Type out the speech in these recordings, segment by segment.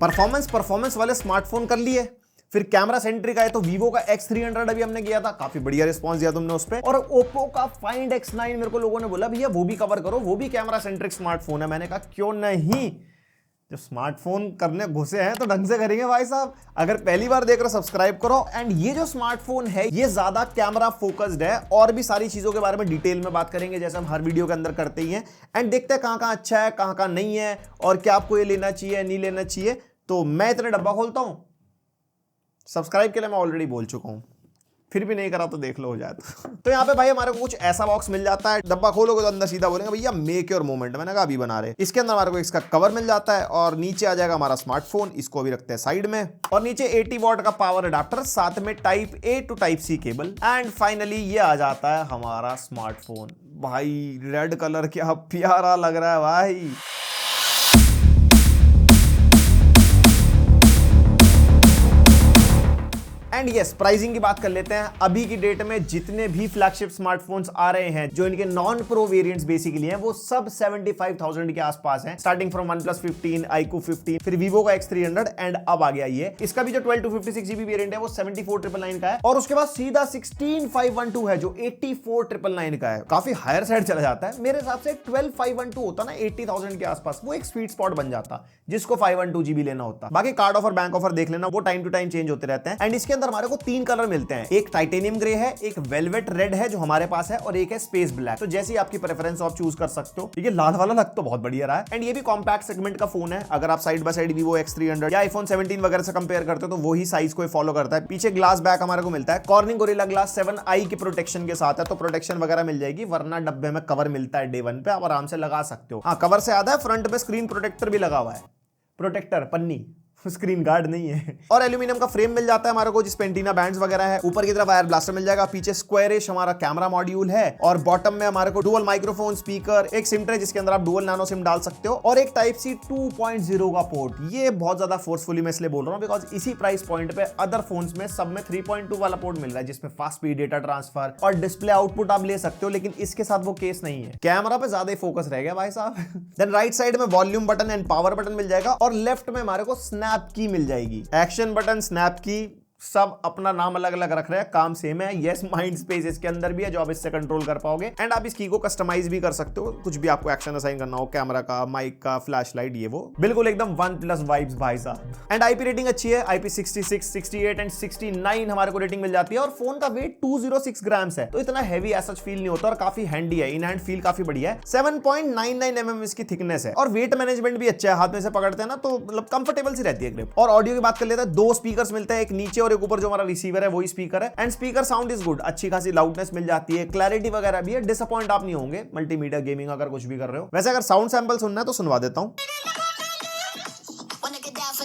Performance performance वाले smartphone कर लिए, फिर कैमरा सेंट्रिक आए तो वीवो का X300 अभी हमने किया था, काफी बढ़िया रिस्पांस दिया तुमने उस पे। और ओप्पो का फाइंड X9 मेरे को लोगों ने बोला भैया वो भी कवर करो, वो भी कैमरा सेंट्रिक स्मार्टफोन है। मैंने कहा क्यों नहीं, जब स्मार्टफोन करने घुसे हैं तो ढंग से करेंगे भाई साहब। अगर पहली बार देख रहे हो सब्सक्राइब करो। एंड ये जो स्मार्टफोन है ये ज्यादा कैमरा फोकस्ड है, और भी सारी चीजों के बारे में डिटेल में बात करेंगे जैसे हम हर वीडियो के अंदर करते ही हैं। एंड देखते हैं कहां अच्छा है कहां नहीं है, और क्या आपको ये लेना चाहिए नहीं लेना चाहिए। तो मैं इतने डब्बा खोलता हूं, सब्सक्राइब के लिए मैं ऑलरेडी बोल चुका हूं, फिर भी नहीं करा तो देख लो हो जाए तो यहाँ पे भाई हमारे को कुछ ऐसा बॉक्स मिल जाता है, डब्बा खोलोगे तो अंदर सीधा बोलेंगे भैया मेक योर मोमेंट। मैंने कहा अभी बना रहे। इसके अंदर हमारे को इसका कवर मिल जाता है, और नीचे आ जाएगा हमारा स्मार्टफोन, इसको भी रखते हैं साइड में। और नीचे 80 वॉट का पावर अडाप्टर, साथ में type A to type C cable. And finally ये आ जाता है हमारा स्मार्टफोन। भाई रेड कलर क्या प्यारा लग रहा है भाई। एंड यस, प्राइसिंग की बात कर लेते हैं। अभी की डेट में जितने भी फ्लैगशिप स्मार्टफोन्स आ रहे हैं जो इनके नॉन प्रो वेरिएंट्स बेसिकली हैं, वो सब 75,000 के आसपास हैं, स्टार्टिंग फ्रॉम OnePlus 15, iQOO 15, फिर Vivo का X300, एंड अब आ गया ये। इसका भी जो 12 to 56 GB वेरिएंट है वो 74,999 का है, और उसके बाद सीधा 16,512 है जो 84,999 का है। काफी हायर साइड चला जाता है। मेरे हिसाब से 12,512 होता ना 80,000 के आसपास, वो एक स्वीट स्पॉट बन जाता जिसको 512 GB लेना होता। बाकी कार्ड ऑफर बैंक ऑफर देख लेना, वो टाइम टू टाइम चेंज होते रहते हैं। एंड इसके अंदर हमारे को 3 कलर मिलते हैं, एक टाइटेनियम ग्रे है, एक वेलवेट रेड है जो हमारे पास है, और एक है स्पेस ब्लैक। तो जैसी आपकी प्रेफरेंस आप चूज कर सकते हो। ये लाल वाला लग तो बहुत बढ़िया रहा है। एंड ये भी कॉम्पैक्ट सेगमेंट का फोन है। अगर आप side by side Vivo X300 या iPhone 17 वगैरह से कंपेयर करते हो तो वही साइज को फॉलो करता है। पीछे ग्लास बैक हमारे को मिलता है, कॉर्निंग गोरिल्ला ग्लास 7i की प्रोटेक्शन के साथ है, तो प्रोटेक्शन वगैरह मिल जाएगी। वरना डब्बे में कवर मिलता है डे 1 पे, आप आराम से लगा सकते हो। हाँ, कवर से याद है फ्रंट पे स्क्रीन प्रोटेक्टर भी लगा हुआ है, प्रोटेक्टर पन्नी, स्क्रीन गार्ड नहीं है। और एल्यूमिनियम का फ्रेम मिल जाता है हमारे को, जिसपे एंटीना बैंड्स वगैरह है। ऊपर की तरफ वायर ब्लास्टर मिल जाएगा, पीछे स्क्वायरिश हमारा कैमरा मॉड्यूल है, और बॉटम में हमारे को डुअल माइक्रोफोन स्पीकर, एक सिम ट्रे जिसके अंदर आप डुअल नैनो सिम डाल सकते हो, और एक टाइप C 2.0 का पोर्ट। ये बहुत ज्यादा फोर्सफुली मैं इसलिए बोल रहा हूँ बिकॉज इसी प्राइस पॉइंट पे अदर फोन्स में सब में 3.2 वाला पोर्ट मिल रहा है, जिसमें फास्ट स्पीड डेटा ट्रांसफर और डिस्प्ले आउटपुट आप ले सकते हो, लेकिन इसके साथ वो केस नहीं है। कैमरा पे ज्यादा ही फोकस रह गया भाई साहब। देन राइट साइड में volume button and power button मिल जाएगा, और लेफ्ट में हमारे को स्नैप की मिल जाएगी। एक्शन बटन, स्नैप की, सब अपना नाम अलग अलग रख रहे हैं, काम सेम है। यस, माइंड स्पेस इसके अंदर भी है जो आप इससे कंट्रोल कर पाओगे। एंड आप इस की को कस्टमाइज भी कर सकते हो, कुछ भी आपको एक्शन असाइन करना हो, कैमरा का, माइक का, फ्लैश लाइट, ये वो बिल्कुल एकदम OnePlus वाइब्स भाई साहब। एंड IP रेटिंग अच्छी है, IP66, 68 एंड 69 हमारे को रेटिंग मिल जाती है। और फोन का वेट 206 ग्राम्स है, तो इतना हैवी ऐसा फील नहीं होता, और काफी हैंडी है। इन हैंड फील काफी बढ़िया है। 7.99 mm इसकी थिकनेस है, और वेट मैनेजमेंट भी अच्छा है। हाथ में से पकड़ते हैं ना तो मतलब कंफर्टेबल सी रहती है ग्रिप। और ऑडियो की बात कर लेते हैं, 2 स्पीकर्स मिलते हैं, एक नीचे और एक ऊपर। जो हमारा रिसीवर है वही स्पीकर है। And speaker sound is good, अच्छी खासी लाउडनेस मिल जाती है, क्लैरिटी वगैरह भी है। डिसअपॉइंट आप नहीं होंगे मल्टीमीडिया गेमिंग अगर कुछ भी कर रहे हो। वैसे अगर साउंड सैंपल सुनना है तो सुनवा देता हूं।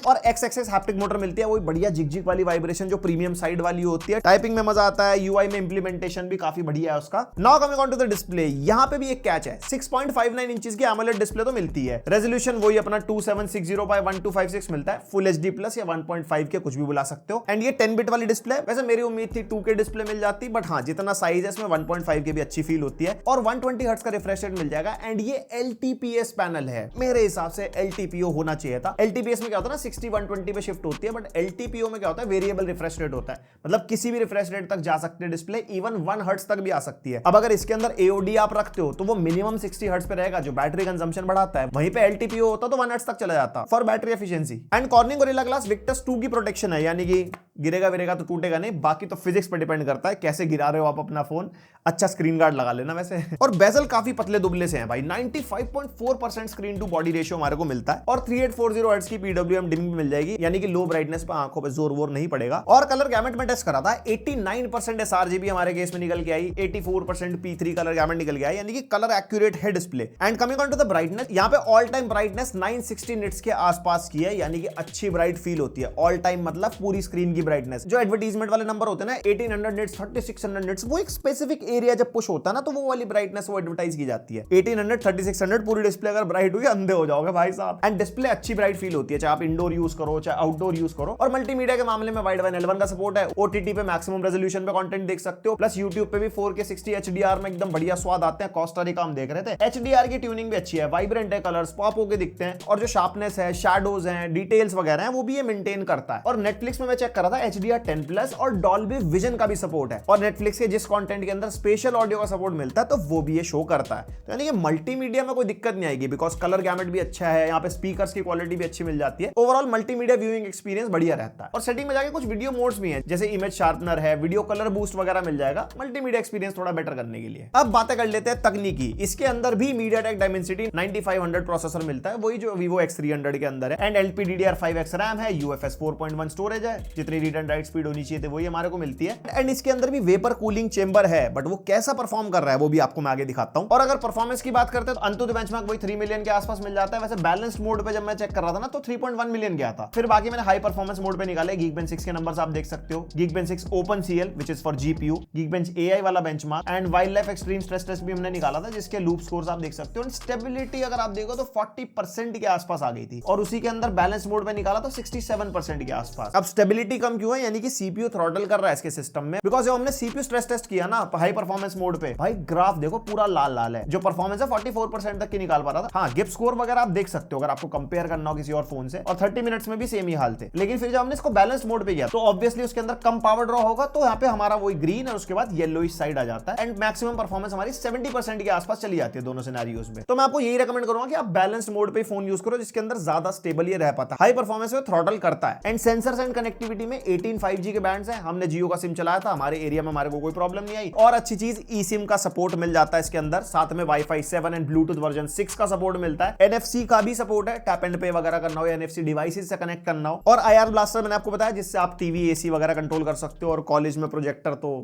और X-Axis हैप्टिक मोटर मिलती है, वही बढ़िया जिग वाली वाइब्रेशन जो प्रीमियम साइड वाली होती है। टाइपिंग में मजा आता है, UI में इंप्लीमेंटेशन भी काफी बढ़िया है उसका। Now coming on to the display, यहाँ पे भी एक कैच है, 6.59 इंचेस की AMOLED डिस्प्ले तो मिलती है। रेजोल्यूशन वही अपना 2760x1256 मिलता है, फुल HD प्लस या 1.5 के कुछ भी बुला सकते हो। एंड ये 10 बिट वाली डिस्प्ले, वैसे मेरी उम्मीद थी 2K डिस्प्ले मिल जाती, बट हाँ जितना साइज है इसमें 1.5 के भी अच्छी फील होती है। और 120 हर्ट्ज का रिफ्रेश रेट मिल जाएगा। एंड ये LTPS पैनल है, मेरे हिसाब से LTPO होना चाहिए था। LTPS में क्या होता है ना 60-120 पे शिफ्ट होती है, बट LTPO में क्या होता है वेरिएबल रिफ्रेश रेट होता है, मतलब किसी भी रिफ्रेश रेट तक जा सकती है डिस्प्ले, इवन 1 हर्ट्ज तक भी आ सकती है। अब अगर इसके अंदर AOD आप रखते हो तो वो मिनिमम 60 हर्ट्ज पे रहेगा, जो बैटरी कंजम्पशन बढ़ाता है। वहीं पे LTPO होता तो 1 हर्ट्ज तक चला जाता for battery efficiency. And cornering gorilla glass Victus 2 की प्रोटेक्शन है, यानी कि गिरेगा तो टूटेगा नहीं, बाकी तो फिजिक्स पे डिपेंड करता है कैसे गिरा रहे हो आप अपना फोन। अच्छा स्क्रीन गार्ड लगा लेना वैसे। और बेजल काफी पतले दुबले से हैं भाई, 95.4% स्क्रीन टू बॉडी रेशियो हमारे को मिलता है। और 3840 हर्ट्ज की PWM डिमिंग भी मिल जाएगी, यानी कि लो ब्राइटनेस पर आंखों पे जोर वोर नहीं पड़ेगा। और कलर गैमेट में टेस्ट करा था, 89% sRGB हमारे केस में निकल के आई, 84% P3 कलर गैमेट निकल के आई, यानी कि कलर एक्यूरेट है display. And coming on to the brightness, यहाँ पे ऑल टाइम ब्राइटनेस 960 निट्स के आसपास की है, यानी कि अच्छी ब्राइट फील होती है। ऑल टाइम मतलब पूरी स्क्रीन की ब्राइटनेस। जो एडवर्टाइजमेंट वाले नंबर होते हैं ना 1800 निट्स 3600 निट्स, वो एक स्पेसिफिक एरिया जब पुश होता है ना तो वो वाली ब्राइटनेस वो एडवर्टाइज की जाती है। 1800 3600 पूरी डिस्प्ले अगर ब्राइट हुई अंधे हो जाओगे भाई साहब। एंड डिस्प्ले अच्छी ब्राइट फील होती है, चाहे आप इंडोर यूज करो चाहे आउटडोर यूज करो। और मल्टीमीडिया के मामले में वाइड वन L1 का सपोर्ट है। ओटीटी पे मैक्सिमम रेजोल्यूशन पे कंटेंट देख सकते हो, प्लस यूट्यूब पे भी 4K 60 HDR में एकदम बढ़िया स्वाद आते हैं। कोस्टा रिका हम देख रहे थे, HDR की ट्यूनिंग भी अच्छी है, वाइब्रेंट है, कलर्स पॉप होके दिखते हैं, और जो शार्पनेस है, शैडोज हैं, डिटेल्स वगैरह हैं, वो भी ये मेंटेन करता है। और नेटफ्लिक्स में मैं चेक कर रहा था HDR10+ और डॉल्बी विजन का भी सपोर्ट है। और नेटफ्लिक्स के जिस कंटेंट के अंदर स्पेशल ऑडियो का सपोर्ट मिलता है तो वो भी ये शो करता है। तो यानी कि मल्टीमीडिया में कोई दिक्कत नहीं आएगी, बिकॉज कलर गैमेट भी अच्छा है, यहाँ पे स्पीकर्स की क्वालिटी भी अच्छी मिल जाती है। ओवरऑल मल्टीमीडिया व्यूइंग एक्सपीरियंस बढ़िया रहता है। और सेटिंग में जाके कुछ वीडियो मोड्स भी हैं, जैसे इमेज शार्पनर है, वीडियो कलर बूस्ट वगैरह मिल जाएगा मल्टीमीडिया एक्सपीरियंस थोड़ा बेटर करने के लिए। अब बातें कर लेते हैं तकनीकी। इसके अंदर भी MediaTek Dimensity 9500 प्रोसेसर मिलता है, वही जो Vivo X300 के अंदर है। एंड LPDDR5X रैम है, UFS 4.1 स्टोरेज है, जितनी रीड एंड राइट स्पीड होनी चाहिए थी वही हमारे को मिलती है। एंड इसके अंदर भी वेपर कूलिंग चेंबर है, बट वो कैसा परफॉर्म कर रहा है वो भी आपको मैं आगे दिखाता हूं। और अगर परफॉर्मेंस की बात करते हैं तो अंतुत बेंचमार्क वही 3 मिलियन के आसपास मिल जाता है। वैसे बैलेंस्ड मोड पे जब मैं चेक कर रहा था ना तो 3.1 मिलियन गया था। फिर बाकी मैंने हाई परफॉर्मेंस मोड पे निकाले। Geekbench 6 के नंबर्स आप देख सकते हो। Geekbench 6 OpenCL which is for GPU, Geekbench AI वाला benchmark and wildlife extreme stress test भी हमने निकाला था, जिसके लूप स्कोर्स आप देख सकते हो। स्टेबिलिटी अगर आप देखो तो 40% के आसपास आ गई थी, और उसी के अंदर बैलेंस मोड पे निकाला तो 67% के आसपास। अब स्टेबिलिटी कम क्यों है, यानी कि CPU थ्रॉटल कर रहा है इसके सिस्टम में, बिकॉज जब हमने CPU स्ट्रेस टेस्ट किया ना हाई परफॉर्मेंस मोड पे, भाई ग्राफ देखो पूरा लाल लाल है। जो परफॉर्मेंस है 44% तक की निकाल पा रहा था। हाँ, गिप स्कोर वगैरह आप देख सकते हो अगर आपको कंपेयर करना हो किसी और फोन से, और 30 मिनट्स में भी सेम ही हाल थे। लेकिन फिर जब हमने इसको बैलेंस मोड पे किया तो ऑब्वियसली उसके अंदर कम पावर ड्रॉ होगा, तो यहाँ पे हमारा वही ग्रीन और उसके बाद येलोइश साइड आ जाता है। एंड मैक्सिमम परफॉर्मेंस हमारी 70% के आसपास चली जाती है दोनों सिनेरियोस में। तो मैं आपको यही रेकमेंड करूंगा कि आप बैलेंस्ड मोड पे फोन यूज करो, जिसके अंदर ज्यादा स्टेबल ये रह पाता है। हाई परफॉर्मेंस में थ्रॉटल करता है। एंड सेंसर्स एंड कनेक्टिविटी में 18 5G के बैंड्स हैं। हमने जियो का सिम चलाया था, हमारे एरिया में हमारे को कोई प्रॉब्लम नहीं आई। और अच्छी चीज eSIM का सपोर्ट मिल जाता है इसके अंदर, साथ में Wi-Fi 7 एंड ब्लूटूथ वर्जन 6 का सपोर्ट मिलता है। NFC का भी सपोर्ट है, टैप एंड पे वगैरह करना हो या NFC डिवाइसेस से कनेक्ट करना हो। और IR ब्लास्टर मैंने आपको बताया, जिससे आप टीवी AC वगैरह कंट्रोल कर सकते हो। और कॉलेज में प्रोजेक्टर, तो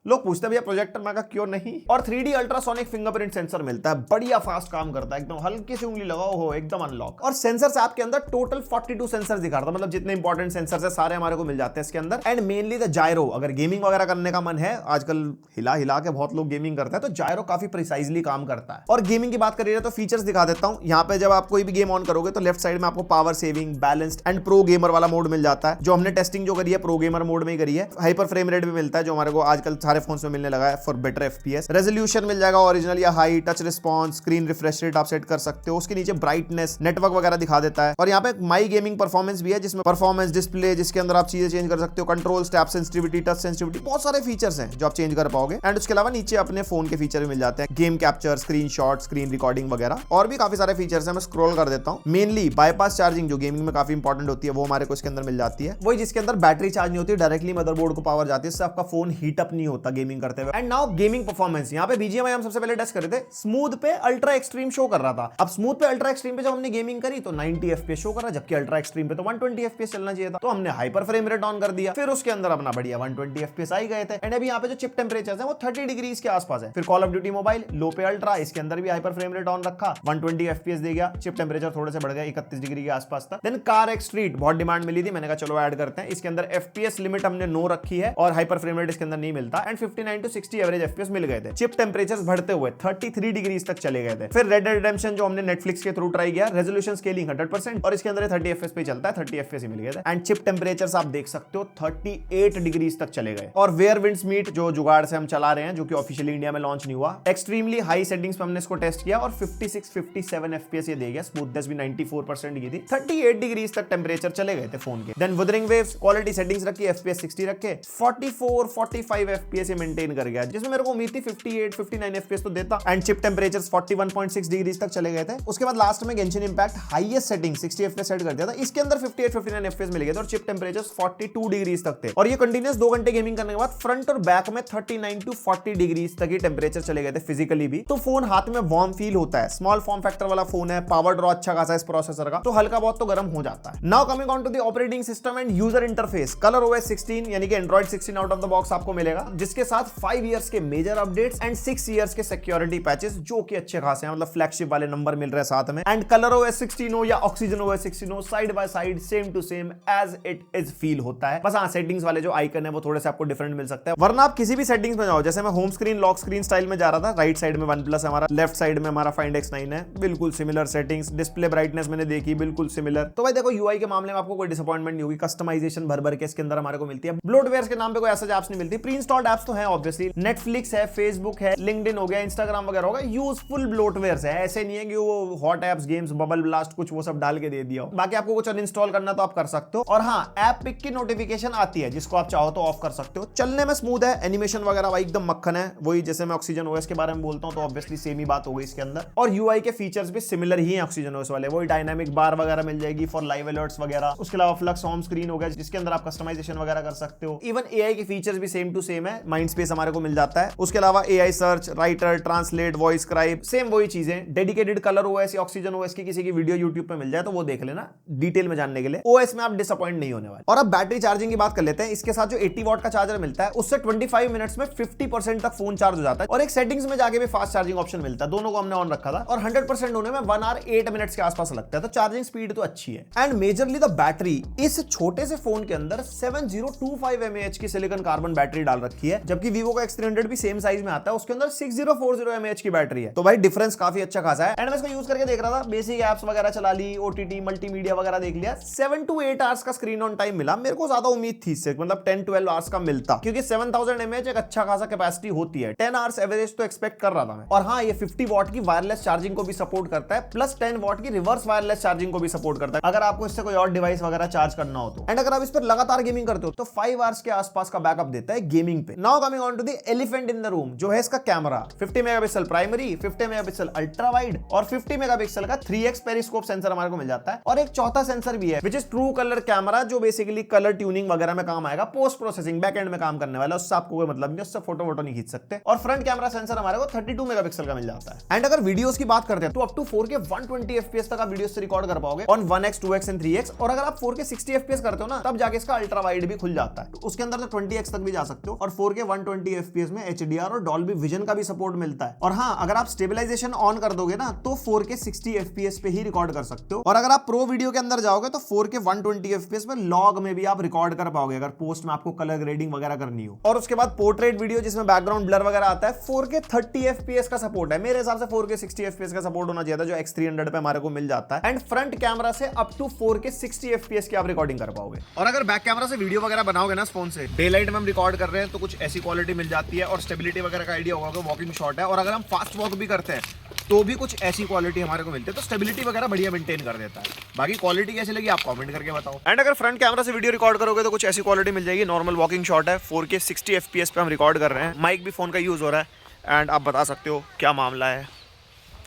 लोग पूछते हैं भैया प्रोजेक्टर में का क्यों नहीं। और 3D अल्ट्रासोनिक फिंगरप्रिंट सेंसर मिलता है, बढ़िया फास्ट काम करता है, एकदम हल्की सी उंगली लगाओ हो एकदम अनलॉक। और सेंसर्स आपके अंदर टोटल 42 सेंसर्स दिखा रहा था, मतलब जितने इंपॉर्टेंट सेंसर्स है सारे हमारे को मिल जाते हैं इसके अंदर। एंड मेनली द जायरो, अगर गेमिंग वगैरह करने का मन है, आजकल हिला हिला के बहुत लोग गेमिंग करते हैं, तो जायरो काफी प्रिसाइजली काम करता है। और गेमिंग की बात करिए तो फीचर्स दिखा देता हूं। यहाँ पे जब आप कोई भी गेम ऑन करोगे तो लेफ्ट साइड में आपको power saving, balanced and pro gamer वाला मोड मिल जाता है। जो हमने टेस्टिंग जो करी है प्रो गेमर मोड में ही करी है। हाइपर फ्रेम रेट भी मिलता है, जो हमारे को आजकल सारे फोन्स में मिलने लगा है फॉर बेटर FPS। रेजोल्यूशन मिल जाएगा ओरिजिनल या high, touch response, screen refresh rate आप सेट कर सकते हो। उसके नीचे ब्राइटनेस, नेटवर्क वगैरह दिखा देता है। और यहाँ पे माई गेमिंग परफॉर्मेंस भी है, जिसमें परफॉर्मेंस डिस्प्ले, जिसके अंदर आप चीजें चेंज कर सकते हो, control, tap sensitivity, touch sensitivity, बहुत सारे फीचर्स हैं जो आप चेंज कर पाओगे। एंड उसके अलावा नीचे अपने फोन के फीचर भी मिल जाते हैं, game capture, screenshot, screen recording वगैरह, और भी काफी सारे फीचर्स हैं। मैं स्क्रॉल कर देता हूँ। मेनली बाईपास चार्जिंग जो गेमिंग में काफी इंपॉर्टेंट होती है, वो हमारे को इसके अंदर मिल जाती है। वही जिसके अंदर बैटरी चार्ज नहीं होती, डायरेक्टली मदरबोर्ड को पावर जाती है, इससे आपका फोन हीट अप नहीं होता गेमिंग करते हुए। And now gaming performance. यहाँ पे BGMI हम सबसे पहले टेस्ट कर रहे थे, स्मूथ पे अल्ट्रा एक्सट्रीम शो कर रहा था। अब स्मूथ पे अल्ट्रा एक्सट्रीम पे जब हमने गेमिंग करी तो 90 FPS शो कर रहा, जबकि अल्ट्रा एक्सट्रीम पे तो 120 FPS चलना चाहिए था। तो हमने हाइपर फ्रेम रेट ऑन कर दिया, फिर उसके अंदर अपना बढ़िया 120 FPS आ ही गए थे। एंड अभी यहाँ पे जो चिप टेम्परेचर है वो 30 डिग्रीज के आसपास है। फिर कॉल ऑफ ड्यूटी मोबाइल लो पे अल्ट्रा, इसके अंदर भी हाइपर फ्रेम रेट ऑन रखा, 120 FPS दे गया, चिप टेम्परेचर थोड़े से बढ़ गया 31 डिग्री के आसपास तक। देन कार एक्स स्ट्रीट बहुत डिमांड मिली थी, मैंने कहा चलो ऐड करते हैं। इसके अंदर FPS लिमिट हमने नो रखी है और हाइपर फ्रेम रेट इसके अंदर नहीं मिलता। एंड 59 to 60 एवरेज FPS मिल गए थे। चिप टेम्परेचर बढ़ते हुए 33 डिग्रीज तक चले गए थे। फिर रेड डेड रिडेम्पशन जो हमने नेटफ्लिक्स के थ्रू ट्राई किया, रेजोल्यूशन स्केलिंग 100% और इसके अंदर 30 FPS पे चलता है, 30 FPS ही मिल गए थे। एंड चिप टेम्परेचर्स आप देख सकते हो 38 डिग्रीज तक चले गए। और वेयर विंड्स मीट जो जुगाड़ से हम चला रहे हैं, जो कि ऑफिशियली इंडिया में लॉन्च नहीं हुआ, एक्सट्रीमली हाई सेटिंग्स पे हमने इसको टेस्ट किया और 56-57 FPS ये दे गया। स्मूथनेस भी 94% की थी, 38 डिग्रीज तक टेम्परेचर चले गए थे फोन के। Then wuthering waves, quality settings रखी, FPS 60 रखे, 44-45 FPS ये मेंटेन कर गया, जिसमें मेरे को उम्मीद थी 58-59 FPS तो देता। एंड चिप टेम्परेचर्स 41.6 डिग्रीज तक चले गए थे। उसके बाद लास्ट में Genshin impact highest setting 60 FPS set कर दिया था, इसके अंदर 58-59 FPS मिल गए थे और चिप टेम्परेचर्स 42 डिग्रीज तक थे। और ये कंटिन्यूअस 2 घंटे गेमिंग करने के बाद फ्रंट और बैक में 39 to 40 डिग्रीज तक ही टेम्परेचर चले गए थे फिजिकली भी। तो फोन हाथ में वार्म फील होता है। स्मॉल फॉर्म फैक्टर वाला फोन है, पावर ड्रॉ अच्छा खासा इस प्रोसेसर का, तो हल्का बहुत तो गर्म हो जाता है। Now coming on to the operating system and user interface. Color OS 16 यानी कि Android 16 out of the box आपको मिलेगा, जिस जिसके साथ 5 इयर्स के मेजर अपडेट्स एंड 6 इयर्स के सिक्योरिटी पैचेस जो कि अच्छे खासे हैं, मतलब फ्लैगशिप वाले नंबर मिल रहे हैं साथ में। एंड ColorOS 16 हो या OxygenOS 16 हो, side by side same to same as it is feel होता है। बस हाँ, सेटिंग्स वाले जो आइकन है वो थोड़े से आपको डिफरेंट मिल सकते हैं, वरना आप किसी भी सेटिंग्स में जाओ, जैसे मैं home screen lock screen style में जा रहा था, राइट साइड में OnePlus हमारा, लेफ्ट साइड में हमारा Find X9 है, बिल्कुल सिमिलर सेटिंग्स। डिस्प्ले ब्राइटनेस मैंने देखी, बिल्कुल सिमिलर। तो भाई देखो, यूआई के मामले में आपको कोई डिसअपॉइंटमेंट नहीं होगी, कस्टमाइजेशन भर भर के इसके अंदर हमारे को मिलती है। ब्लोटवेयर के नाम पे कोई ऐसा ऐप्स नहीं मिलती। प्री इंस्टॉल्ड ऐप्स तो है ऑब्वियसली, नेटफ्लिक्स है, फेसबुक है, लिंक्डइन हो गया, इंस्टाग्राम वगैरह होगा, यूजफुल ब्लोटवेयर है। ऐसे नहीं है कि वो hot apps, games, bubble blast कुछ वो सब डाल के दे दिया हो। बाकी आपको कुछ अनइंस्टॉल करना तो आप कर सकते हो। और हाँ, ऐप पिक की नोटिफिकेशन आती है, जिसको आप चाहो तो ऑफ कर सकते हो। चलने में स्मूथ है, एनिमेशन वगैरह भाई एकदम मक्खन है। वही जैसे मैं OxygenOS के बारे में बोलता हूं तो ऑब्वियसली सेम ही बात हो गई इसके अंदर। और यूआई के फीचर्स भी सिमिलर ही हैं OxygenOS वाले। वही डायनामिक बार वगैरह मिल जाएगी फॉर लाइव अलर्ट्स वगैरह। उसके अलावा फ्लक्स होम स्क्रीन हो गया, जिसके अंदर आप कस्टमाइजेशन वगैरह कर सकते हो। इवन एआई के फीचर्स भी सेम टू सेम है, माइंड स्पेस हमारे को मिल जाता है। उसके अलावा AI search, writer, translate, voice scribe, same वही चीजें। डेडिकेटेड ColorOS या OxygenOS की किसी की वीडियो यूट्यूब पे मिल जाए तो वो देख लेना डिटेल में जानने के लिए। ओएस में आप डिसअपॉइंट नहीं होने वाले। और अब बैटरी चार्जिंग की बात कर लेते हैं। इसके साथ जो 80 वॉट का चार्जर मिलता है, उससे 25 मिनट्स में 50% तक फोन चार्ज हो जाता है। और एक सेटिंग्स में जाके भी फास्ट चार्जिंग ऑप्शन मिलता है, दोनों को हमने ऑन रखा था। और 100% होने में 1 आवर 8 मिनट्स के आसपास लगता है, तो चार्जिंग स्पीड तो अच्छी है। एंड मेजरली द बैटरी, इस छोटे से फोन के अंदर 7025 mAh की सिलिकॉन कार्बन बैटरी डाल रखी है, जबकि वीवो का X300 भी सेम साइज में आता है, उसके अंदर 6040 mAh की बैटरी है। तो भाई डिफरेंस काफी अच्छा खासा है। एंड मैं इसको यूज करके देख रहा था, बेसिक एप्स वगैरह चला ली, OTT मल्टीमीडिया वगैरह देख लिया। 7 to 8 आवर्स का स्क्रीन ऑन टाइम मिला। मेरे को ज्यादा उम्मीद थी इससे, मतलब 10-12 आवर्स का मिलता, क्योंकि 7000 mAh एक अच्छा खासा कैपेसिटी होती है। 10 आवर्स एवरेज तो एक्सपेक्ट कर रहा था मैं। और हाँ, ये 50 वॉट की वायरलेस चार्जिंग को भी सपोर्ट करता है, प्लस 10 वॉट की रिवर्स वायरलेस चार्जिंग को भी सपोर्ट करता है, अगर आपको इससे कोई और डिवाइस वगैरह चार्ज करना हो तो। एंड अगर आप इस पर लगातार गेमिंग करते हो तो 5 आवर्स के आसपास का बैकअप देता है गेमिंग पे। Now coming on to the elephant in the room, जो है इसका camera. 50 megapixel primary, 50 megapixel ultra wide और 50 मेगापिक्सल का 3x पेरिस्कोप सेंसर हमारे को मिल जाता है। और एक चौथा सेंसर भी है, which is true colour camera, जो बेसिकली कलर ट्यूनिंग वगैरह में काम आएगा, पोस्ट प्रोसेसिंग बैक एंड में काम करने वाला। उससे आपको कोई मतलब नहीं, उससे फोटो वोटो नहीं खींच सकते। और फ्रंट कैमरा सेंसर हमारे को 32 मेगापिक्सल का मिल जाता है। एंड अगर वीडियोस की बात करते हैं तो अप टू 4K 120 FPS तक आप वीडियोस से रिकॉर्ड कर पाओगे on 1x 2x and 3x। और अगर आप 4K 60 FPS करते हो ना, तब जाके इसका अल्ट्रा वाइड भी खुल जाता है, तो उसके अंदर तो 20x तक भी जा सकते हो। और 4K 120 FPS में HDR और डॉल्बी विजन का भी सपोर्ट मिलता है। और हाँ, अगर आप स्टेबलाइजेशन ऑन कर दोगे ना, तो 4K 60 FPS पे ही रिकॉर्ड कर सकते हो। और अगर आप प्रो वीडियो के अंदर जाओगे तो 4K 120 FPS में लॉग में भी आप रिकॉर्ड कर पाओगे, अगर पोस्ट में आपको कलर ग्रेडिंग वगैरह करनी हो। और उसके बाद पोर्ट्रेट वीडियो, जिसमें बैकग्राउंड ब्लर वगैरह आता है, 4K 30 FPS का सपोर्ट है। मेरे हिसाब से 4K 60 FPS का सपोर्ट होना चाहिए था, जो X300 पे हमारे को मिल जाता है। एंड फ्रंट कैमरा से अप टू 4K 60 FPS की आप रिकॉर्डिंग कर पाओगे। और अगर बैक कैमरा से वीडियो वगैरह बनाओगे ना फोन से, डे लाइट में हम रिकॉर्ड कर रहे हैं तो कुछ ऐसी क्वालिटी मिल जाती है। और स्टेबिलिटी वगैरह का आइडिया होगा, वॉकिंग शॉट है। और अगर हम फास्ट वॉक भी करते हैं तो भी कुछ ऐसी क्वालिटी हमारे को मिलती है, तो स्टेबिलिटी वगैरह बढ़िया मेंटेन कर देता है। बाकी क्वालिटी कैसी लगी आप कमेंट करके बताओ। एंड अगर फ्रंट कैमरा से वीडियो रिकॉर्ड करोगे तो कुछ ऐसी क्वालिटी मिल जाएगी। नॉर्मल वॉकिंग शॉट है, 4K 60 FPS पे हम रिकॉर्ड कर रहे हैं। माइक भी फोन का यूज हो रहा है, एंड आप बता सकते हो क्या मामला है।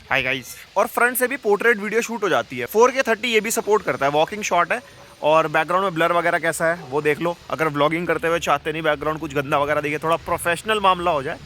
Hi guys. और फ्रंट से भी पोर्ट्रेट वीडियो शूट हो जाती है। 4K 30 ये भी सपोर्ट करता है। वॉकिंग शॉट है। और बैकग्राउंड में ब्लर वगैरह कैसा है वो देख लो। अगर व्लॉगिंग करते हुए चाहते नहीं बैकग्राउंड कुछ गंदा वगैरह दिखे, थोड़ा प्रोफेशनल मामला हो जाए,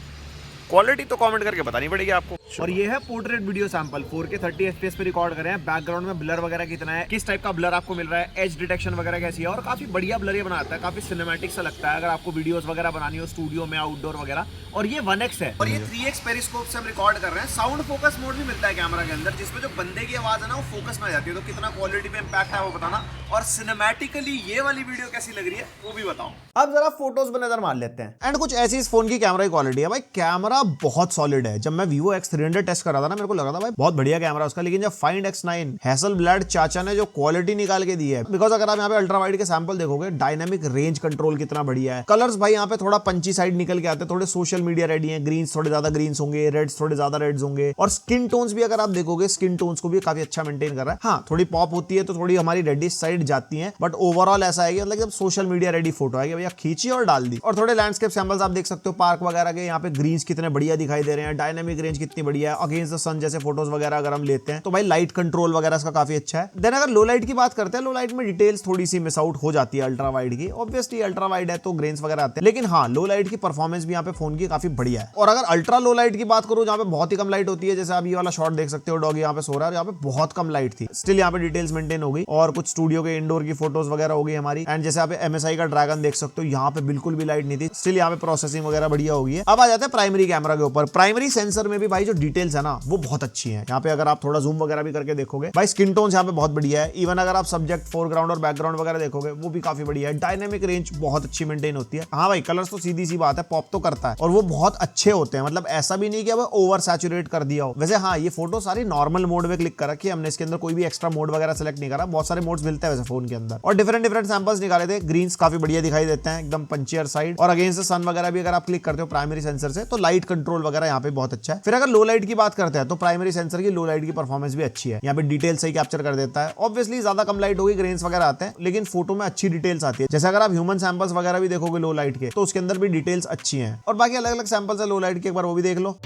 क्वालिटी तो कमेंट करके बतानी पड़ेगी आपको। और ये है portrait video sample, 4K 30 FPS पे रिकॉर्ड कर रहे हैं। बैकग्राउंड में ब्लर वगैरह कितना है, किस टाइप का ब्लर आपको मिल रहा है, एज डिटेक्शन वगैरह कैसी है। और काफी बढ़िया ब्लर ये बनाता है, काफी सिनेमैटिक सा लगता है अगर आपको वीडियोस वगैरह बनानी हो स्टूडियो में, आउटडोर वगैरह। और ये 1x है और ये 3x पेरिस्कोप से हम रिकॉर्ड कर रहे हैं। साउंड फोकस मोड भी मिलता है कैमरा के अंदर, जिसमें जो बंदे की आवाज है ना वो फोकस में आ जाती है। तो कितना क्वालिटी पे इंपैक्ट है वो बताना। और सिनेमैटिकली ये वाली वीडियो कैसी लग रही है वो भी बताओ। अब जरा फोटोज पर नजर मार लेते हैं। एंड कुछ ऐसी इस फोन की कैमरा की क्वालिटी है। भाई कैमरा बहुत सॉलिड है। जब मैं Vivo X300 टेस्ट कर रहा था ना, मेरे को लग रहा था भाई बहुत बढ़िया कैमरा उसका। लेकिन जब Find X9 हैसलब्लैड चाचा ने जो क्वालिटी निकाल के दी है, बिकॉज अगर आप यहाँ पे अल्ट्रा वाइड के सैंपल देखोगे, डायनामिक रेंज कंट्रोल कितना बढ़िया है। कलर्स भाई यहाँ पे थोड़ा पंची साइड निकल के आते हैं, थोड़े सोशल मीडिया रेडी है। ग्रीन्स थोड़े ज्यादा ग्रीन्स होंगे, रेड्स थोड़े ज्यादा रेड्स होंगे। और स्किन टोन्स भी अगर आप देखोगे, स्किन टोन्स को भी काफी अच्छा मेंटेन कर रहा है। हाँ, थोड़ी पॉप होती है तो थोड़ी हमारी रेडिश साइड जाती है, बट ओवरऑल ऐसा है कि मतलब जब सोशल मीडिया रेडी फोटो है कि भैया खींची और डाल दी। और थोड़े लैंडस्केप सैंपल्स आप देख सकते हो, पार्क वगैरह के। यहाँ पे ग्रीन्स कितने बढ़िया दिखाई दे रहे हैं, डायनामिक रेंज कितनी बढ़िया है, अगेंस्ट द सन जैसे फोटोज वगैरह अगर हम लेते हैं तो भाई लाइट कंट्रोल वगैरह इसका काफी अच्छा है। देन अगर लो लाइट की बात करते हैं, लो लाइट में डिटेल्स थोड़ी सी मिस आउट हो जाती है अल्ट्रा वाइड की। ऑब्वियसली अल्ट्रा वाइड है तो ग्रेन्स वगैरह आते हैं, लेकिन हाँ लो लाइट की परफॉर्मेंस भी यहाँ पे फोन की काफी बढ़िया है। और अगर अल्ट्रा लो लाइट की बात करूं जहाँ पे बहुत ही कम लाइट होती है, जैसे आप ये वाला शॉट देख सकते हो, डॉग यहाँ पे सो रहा है, यहाँ पे बहुत कम लाइट थी, स्टिल यहाँ पे डिटेल्स मेंटेन हो गई और कुछ स्टूडियो के इंडोर की फोटोज वगैरह हो गई हमारी। एंड जैसे आप MSI का ड्रैगन देख सकते हो, यहाँ पे बिल्कुल भी लाइट नहीं थी, स्टिल यहाँ पे प्रोसेसिंग वगैरह बढ़िया हो गई है। अब आ जाते हैं प्राइमरी कैमरा के ऊपर। प्राइमरी सेंसर में भी भाई जो डिटेल्स है ना वो बहुत अच्छी है। यहाँ पे अगर आप थोड़ा जूम वगैरह भी करके देखोगे भाई, स्किन टोन यहाँ पे बहुत बढ़िया है। इवन अगर आप सब्जेक्ट फोरग्राउंड और बैकग्राउंड वगैरह देखोगे वो भी काफी बढ़िया है। डायनेमिक रेंज बहुत अच्छी मेंटेन होती है। हाँ भाई कलर्स तो सीधी सी बात है, पॉप तो करता है और वो बहुत अच्छे होते हैं, मतलब ऐसा भी नहीं कि अब ओवर सैचुरेट कर दिया हो। वैसे हाँ ये फोटो सारी नॉर्मल मोड में क्लिक कर रखी है हमने, इसके अंदर कोई भी एक्स्ट्रा मोड वगैरह सेलेक्ट नहीं करा। बहुत सारे मोड्स मिलते हैं वैसे फोन के अंदर, और डिफरेंट सैंपल्स निकाले थे। ग्रीन्स काफी बढ़िया दिखाई देते हैं, एकदम पंचियर साइड, और अगेंस्ट सन वगैरह भी अगर आप क्लिक करते हो प्राइमरी सेंसर से तो लाइट कंट्रोल वगैरह यहाँ पे बहुत अच्छा है। फिर अगर लो लाइट की बात करते हैं तो प्राइमरी सेंसर की लो लाइट की परफॉर्मेंस भी अच्छी है, यहाँ पे डिटेल सही कैप्चर कर देता है। ऑब्वियसली ज्यादा कम लाइट होगी, ग्रेन्स वगैरह आते हैं, लेकिन फोटो में अच्छी डिटेल्स आती है। जैसे अगर आप ह्यूमन सैंपल्स वगैरह भी देखोगे लो लाइट के तो उसके अंदर भी डिटेल्स अच्छी हैं। और बाकी अलग अलग सैंपल्स है लो लाइट के, एक बार वो भी देख लो।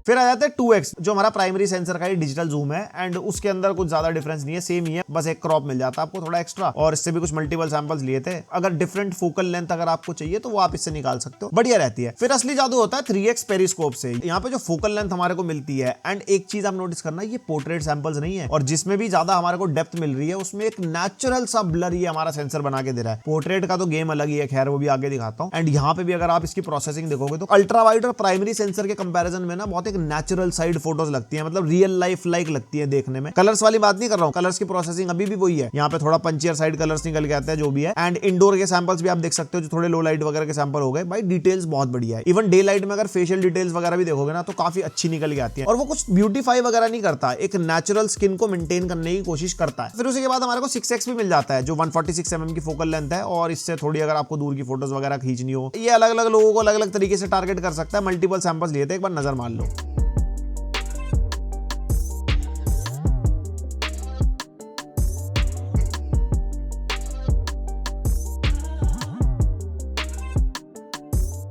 फिर आ जाते हैं 2x, जो हमारा प्राइमरी सेंसर का ही डिजिटल जूम है। एंड उसके अंदर कुछ ज्यादा डिफरेंस नहीं है, सेम ही है, बस एक क्रॉप मिल जाता है आपको थोड़ा एक्स्ट्रा, और इससे भी कुछ मल्टीपल सैंपल्स लिए थे। अगर डिफरेंट फोकल लेंथ अगर आपको चाहिए तो वो आप इससे निकाल सकते हो, बढ़िया रहती है। फिर असली जादू होता है 3x पेरिस्कोप से। यहाँ पे जो फोकल लेंथ हमारे को मिलती है, एंड एक चीज आप नोटिस करना, ये पोर्ट्रेट सैंपल्स नहीं है, और जिसमें भी ज्यादा हमारे को डेप्थ मिल रही है उसमें एक नेचुरल सा ब्लर ये हमारा सेंसर बना के दे रहा है। पोर्ट्रेट का तो गेम अलग ही है, खैर वो भी आगे दिखाता हूँ। एंड यहाँ पे भी अगर आप इसकी प्रोसेसिंग देखोगे तो अल्ट्रा वाइड और प्राइमरी सेंसर के कंपेरिजन में ना बहुत एक नेचुरल साइड फोटोज लगती है, मतलब रियल लाइफ लाइक लगती है देखने में। कलर्स वाली बात नहीं कर रहा हूँ, कलर्स की प्रोसेसिंग अभी भी वही है, यहाँ पे थोड़ा पंचियर साइड कलर्स निकल के आते हैं जो भी है। एंड इंडोर के सैंपल्स भी आप देख सकते हो जो थोड़े लो लाइट वगैरह के सैंपल हो गए, भाई डिटेल्स बहुत बढ़िया है। इवन डे लाइट में अगर फेशियल डिटेल्स वगैरह भी देखोगे ना तो काफी अच्छी निकल के आती है, और वो कुछ ब्यूटीफाई वगैरह नहीं करता, एक नेचुरल स्किन को मेंटेन करने की कोशिश करता है। फिर उसके बाद हमारे को 6x भी मिल जाता है, जो 146 mm की फोकल लेंथ है, और इससे थोड़ी अगर आपको दूर की फोटोज वगैरह खींचनी हो, ये अलग अलग लोगों को अलग अलग तरीके से टारगेट कर सकता है। मल्टीपल सैंपल्स लिए थे, एक बार नजर मार लो।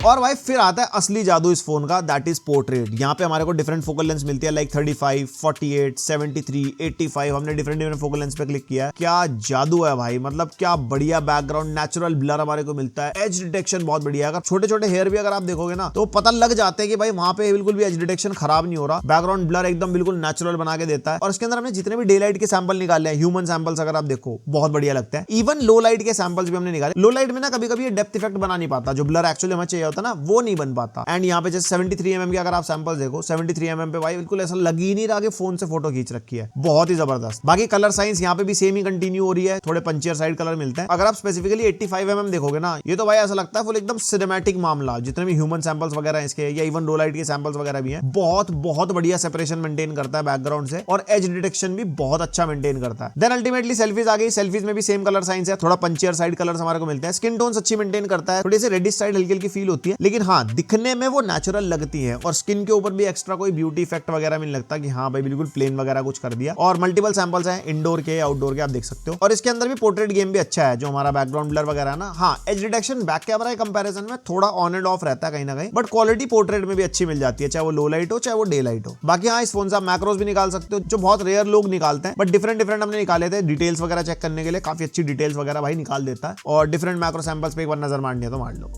और भाई फिर आता है असली जादू इस फोन का, दैट इज पोर्ट्रेट। यहाँ पे हमारे को डिफरेंट फोकल लेंस मिलती है, लाइक 35, 48, 73, 85। हमने डिफरेंट फोकल लेंस पे क्लिक किया है, क्या जादू है भाई, मतलब क्या बढ़िया बैकग्राउंड नेचुरल ब्लर हमारे को मिलता है। एज डिटेक्शन बहुत बढ़िया है, अगर छोटे छोटे हेयर भी अगर आप देखोगे ना तो पता लग जाते हैं कि भाई वहां पे बिल्कुल भी एज डिटेक्शन खराब नहीं हो रहा, बैकग्राउंड ब्लर एकदम बिल्कुल नेचुरल बना के देता है। और इसके अंदर हमने जितने भी डे लाइट के सैंपल निकाले हैं, ह्यूमन सैंपल्स अगर आप देखो बहुत बढ़िया लगते हैं। इवन लो लाइट के सैंपल्स भी हमने निकाले। लो लाइट में ना कभी कभी डेप्थ इफेक्ट बना नहीं पाता, जो ब्लर एक्चुअली हमें चाहिए होता ना वो नहीं बन पाता। एंड यहाँ पे जैसे 73 mm के अगर आप सैंपल्स देखो, 73 mm पे भाई बिल्कुल ऐसा लग ही नहीं रहा कि फोन से फोटो खींच रखी है, बहुत ही जबरदस्त। बाकी कलर साइंस यहाँ पे भी सेम ही कंटिन्यू हो रही है, थोड़े पंचियर साइड कलर मिलते हैं। अगर आप स्पेसिफिकली 85 mm देखोगे ना, ये तो भाई ऐसा लगता है फुल एकदम सिनेमैटिक मामला। जितने भी ह्यूमन सैंपल्स वगैरह हैं इसके, या इवन लो लाइट के सैंपल्स वगैरह भी हैं, बहुत बढ़िया सेपरेशन मेंटेन करता है बैकग्राउंड से, और एज डिटेक्शन भी बहुत अच्छा मेंटेन करता है। देन अल्टीमेटली सेल्फीज आ गई। सेल्फीज में भी सेम कलर साइंस है, थोड़ा पंचियर साइड कलर्स हमारे को मिलते हैं। स्किन टोन्स अच्छी मेंटेन करता है, थोड़ी सी रेडिश साइड हल्की हल्की फील होती है, लेकिन हाँ दिखने में वो नेचुरल लगती है, और स्किन के ऊपर भी एक्स्ट्रा कोई ब्यूटी इफेक्ट वगैरह नहीं लगता कि हाँ भाई बिल्कुल प्लेन वगैरह कुछ कर दिया। और मल्टीपल सैंपल्स हैं, इंडोर के आउटडोर के, आप देख सकते हो। और इसके अंदर भी पोर्ट्रेट गेम भी अच्छा है, जो हमारा बैकग्राउंड ब्लर वगैरह है ना, हाँ एज डिटेक्शन बैक कैमरा के कंपैरिजन में थोड़ा ऑन एंड ऑफ रहता है कहीं ना कहीं, बट क्वालिटी पोर्ट्रेट में भी अच्छी मिल जाती है, चाहे वो लो लाइट हो चाहे वो डे लाइट हो। बाकी हाँ इस फोन से आप मैक्रोस भी निकाल सकते हो, जो बहुत रेयर लोग निकालते हैं, बट डिफरेंट हमने निकाले थे डिटेल्स वगैरह चेक करने के लिए। काफी अच्छी डिटेल्स वगैरह भाई निकाल देता है, और डिफरेंट मैक्रो सैंपल्स पे एक बार नजर मारनी है तो मार लो।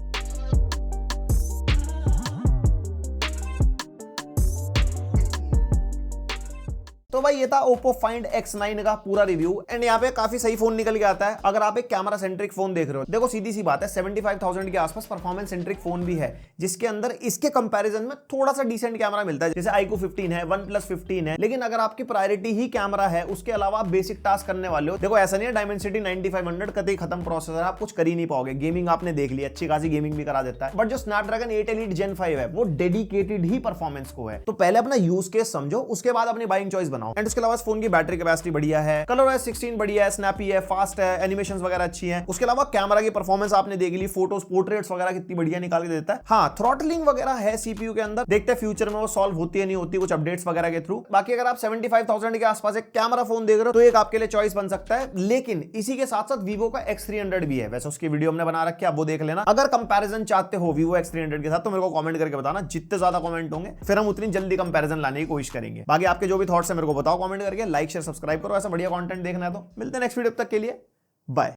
तो भाई ये था Oppo Find X9 का पूरा रिव्यू। एंड यहाँ पे काफी सही फोन निकल के आता है अगर आप एक कैमरा सेंट्रिक फोन देख रहे हो। देखो सीधी सी बात है, 75,000 के आसपास परफॉर्मेंस सेंट्रिक फोन भी है, जिसके अंदर इसके कंपैरिजन में थोड़ा सा डिसेंट कैमरा मिलता है, जैसे iQOO 15 है, OnePlus 15 है। लेकिन अगर आपकी प्रायोरिटी ही कैमरा है, उसके अलावा आप बेसिक टास्क करने वाले हो, देखो ऐसा नहीं है Dimensity 9500 कतई खत्म प्रोसेसर, आप कुछ कर ही नहीं पाओगे। गेमिंग आपने देख ली, अच्छी खासी गेमिंग भी करा देता है, बट जो Snapdragon 8 Elite Gen 5 है वो डेडिकेटेड ही परफॉर्मेंस को है। तो पहले अपना यूज केस समझो, उसके बाद अपनी बाइंग चॉइस बनाओ। बनाओ। एंड उसके अलावा फोन की बैटरी कैपेसिटी बढ़िया है, कलर OS 16 बढ़िया है, स्नैपी है, फास्ट है, एनिमेशंस वगैरह अच्छी है। उसके अलावा कैमरा की परफॉर्मेंस आपने देख ली, फोटोज पोर्ट्रेट्स वगैरह कितनी बढ़िया निकाल के देता है। हाँ, थ्रॉटलिंग वगैरह है सीपीयू के अंदर, देखते हैं फ्यूचर में वो सॉल्व होती है नहीं होती कुछ अपडेट्स वगैरह के थ्रू। बाकी अगर आप 75,000 के आसपास एक कैमरा फोन देख रहे हो तो एक आपके लिए चॉइस बन सकता है। लेकिन इसी के साथ साथ वीवो का X300 भी है, वैसे उसकी वीडियो हमने बना रखी है, आप वो देख लेना। अगर कंपैरिजन चाहते हो वीवो X300 के साथ तो मेरे को कमेंट करके बताना, जितने ज्यादा कमेंट होंगे फिर हम उतनी जल्दी कंपैरिजन लाने की कोशिश करेंगे। बाकी आपके जो भी थॉट्स है मेरे को बताओ कमेंट करके, लाइक शेयर सब्सक्राइब करो, ऐसा बढ़िया कंटेंट देखना है तो। मिलते हैं नेक्स्ट वीडियो, तक के लिए बाय।